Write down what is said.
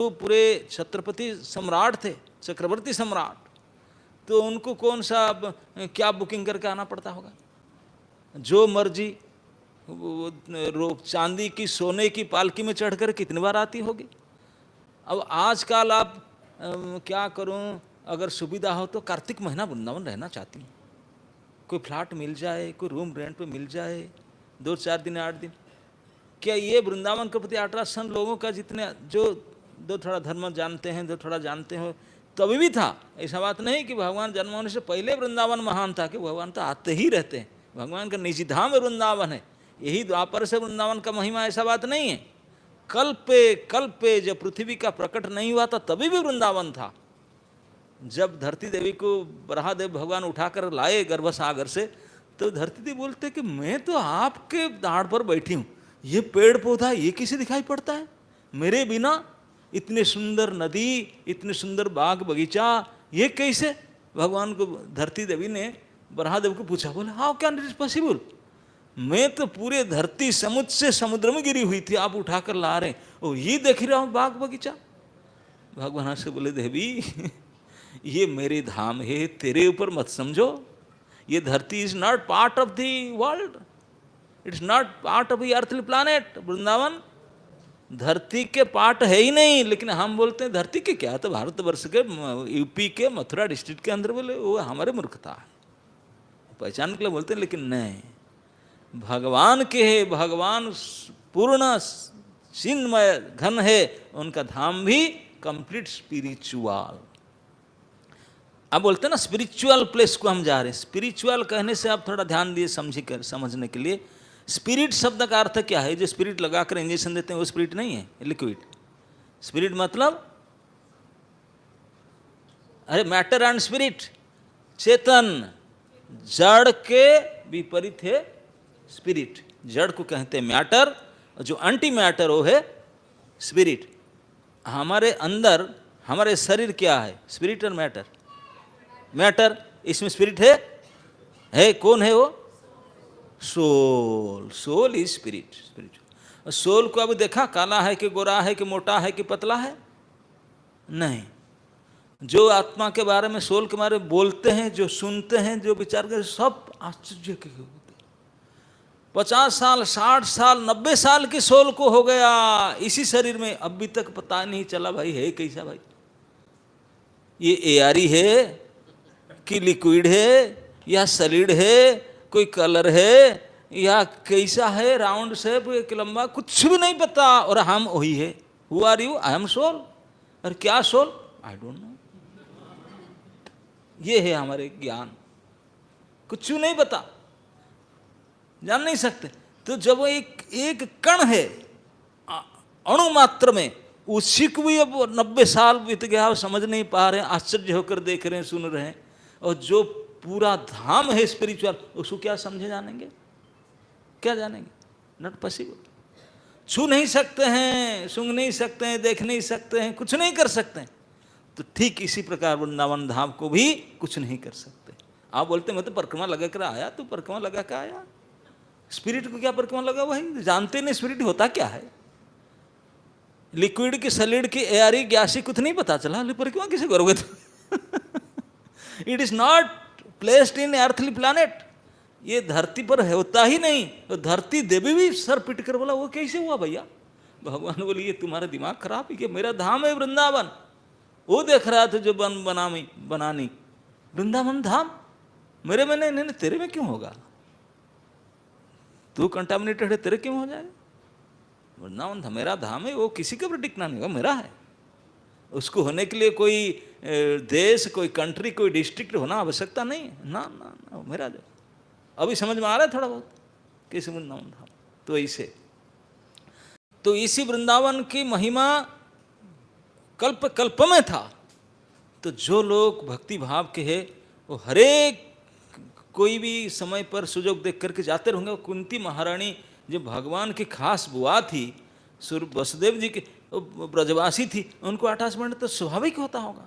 तो पूरे छत्रपति सम्राट थे, चक्रवर्ती सम्राट, तो उनको कौन सा क्या बुकिंग करके आना पड़ता होगा? जो मर्जी चांदी की सोने की पालकी में चढ़कर कितनी बार आती होगी। अब आजकल आप क्या करूं, अगर सुविधा हो तो कार्तिक महीना वृंदावन रहना चाहती हूँ। कोई फ्लैट मिल जाए, कोई रूम रेंट पे मिल जाए, 2-4 दिन 8 दिन। क्या ये वृंदावन के प्रति आट्रासन लोगों का जितने जो दो थोड़ा धर्म जानते हैं, दो थोड़ा जानते हो, तभी भी था। ऐसा बात नहीं कि भगवान जन्म होने से पहले वृंदावन महान था, कि भगवान तो आते ही रहते हैं। भगवान का निजी धाम वृंदावन है, यही द्वापर से वृंदावन का महिमा, ऐसा बात नहीं है। कल्प पे जब पृथ्वी का प्रकट नहीं हुआ था तभी भी वृंदावन था। जब धरती देवी को बराहदेव भगवान उठाकर लाए गर्भसागर से, तो धरती देवी बोलते कि मैं तो आपके दाढ़ पर बैठी हूँ, ये पेड़ पौधा ये किसे दिखाई पड़ता है? मेरे बिना इतने सुंदर नदी, इतने सुंदर बाग बगीचा, ये कैसे? भगवान को धरती देवी ने बराहदेव को पूछा, बोले how can it is possible? मैं तो पूरे धरती समुद्र से समुद्र में गिरी हुई थी, आप उठाकर ला रहे हैं, ओ ये देख रहा हूँ बाग बगीचा। भगवान से बोले देवी ये मेरे धाम है, तेरे ऊपर मत समझो। ये धरती is not part of the world, it's not part of the earthly planet. Vrindavan धरती के पार्ट है ही नहीं। लेकिन हम बोलते हैं धरती के क्या, तो भारतवर्ष के यूपी के मथुरा डिस्ट्रिक्ट के अंदर, बोले वो हमारे मूर्खता है, पहचान के लिए बोलते हैं। लेकिन नहीं, भगवान के है, भगवान पूर्ण चिन्मय घन है, उनका धाम भी कंप्लीट स्पिरिचुअल। आप बोलते हैं ना स्पिरिचुअल प्लेस को हम जा रहे हैं। स्पिरिचुअल कहने से आप थोड़ा ध्यान दिए समझने के लिए, स्पिरिट शब्द का अर्थ क्या है? जो स्पिरिट लगाकर इंजेक्शन देते हैं वो स्पिरिट नहीं है, लिक्विड। स्पिरिट मतलब अरे मैटर एंड स्पिरिट, चेतन। जड़ के विपरीत है स्पिरिट। जड़ को कहते हैं मैटर, जो एंटी मैटर वो है स्पिरिट। हमारे अंदर हमारे शरीर क्या है? स्पिरिट और मैटर। मैटर, इसमें स्पिरिट है कौन है वो? Soul. Soul is spirit, spiritual. Soul को अभी देखा काला है कि गोरा है कि मोटा है कि पतला है? नहीं। जो आत्मा के बारे में, सोल के बारे में बोलते हैं, जो सुनते हैं, जो विचार करते, सब आश्चर्य के होते। 50 साल 60 साल 90 साल की सोल को हो गया इसी शरीर में, अभी तक पता नहीं चला भाई है कैसा। भाई ये एआरी है कि लिक्विड है या सॉलिड है, कोई कलर है या कैसा है, राउंड शेप एक लंबा, कुछ भी नहीं पता। और हम वही है। Who are you? I am soul. और क्या सोल? I don't know. ये है हमारे ज्ञान, कुछ भी नहीं पता, जान नहीं सकते। तो जब वो एक कण है अणु मात्र में, उसी को भी अब 90 साल बीत गया, समझ नहीं पा रहे हैं, आश्चर्य होकर देख रहे हैं, सुन रहे हैं। और जो पूरा धाम है स्पिरिचुअल, उसको क्या समझे जानेंगे? क्या जानेंगे? Not possible. छू नहीं सकते हैं, सूंघ नहीं सकते हैं, देख नहीं सकते हैं, कुछ नहीं कर सकते हैं। तो ठीक इसी प्रकार वृंदावन धाम को भी कुछ नहीं कर सकते। आप बोलते मैं तो परिक्रमा लगा कर आया, तो परिक्रमा लगा कर आया, स्पिरिट को क्या परिक्रमा लगा? वही जानते नहीं स्पिरिट होता क्या है। लिक्विड की, सॉलिड की, एयरी, गैसी कुछ नहीं पता चला, परिक्रमा किसे करोगे? It is not placed in earthly planet. ये धरती पर होता ही नहीं। तो धरती देवी भी सर पिट कर बोला वो कैसे हुआ भैया? भगवान बोले ये तुम्हारा दिमाग खराब है, कि मेरा धाम है वृंदावन। वो देख रहा था जो बनानी वृंदावन धाम मेरे में नहीं, तेरे में क्यों होगा? तू कंटामिनेटेड है, तेरे क्यों हो जाएगा? वृंदावन धाम मेरा धाम है, वो किसी का भी टिकना नहीं होगा, मेरा है। उसको होने के लिए कोई देश, कोई कंट्री, कोई डिस्ट्रिक्ट होना आवश्यकता नहीं है। ना ना ना, मेरा जो अभी समझ में आ रहा है थोड़ा बहुत कैसे वृंदावन धाम। तो ऐसे, तो इसी वृंदावन की महिमा कल्प कल्प में था। तो जो लोग भक्ति भाव के हैं वो हरेक कोई भी समय पर सुजोग देख करके जाते रहेंगे। कुंती महारानी जो भगवान की खास बुआ थी, सूर्य वसुदेव जी के ब्रजवासी थी, उनको अटैचमेंट तो स्वाभाविक होता होगा।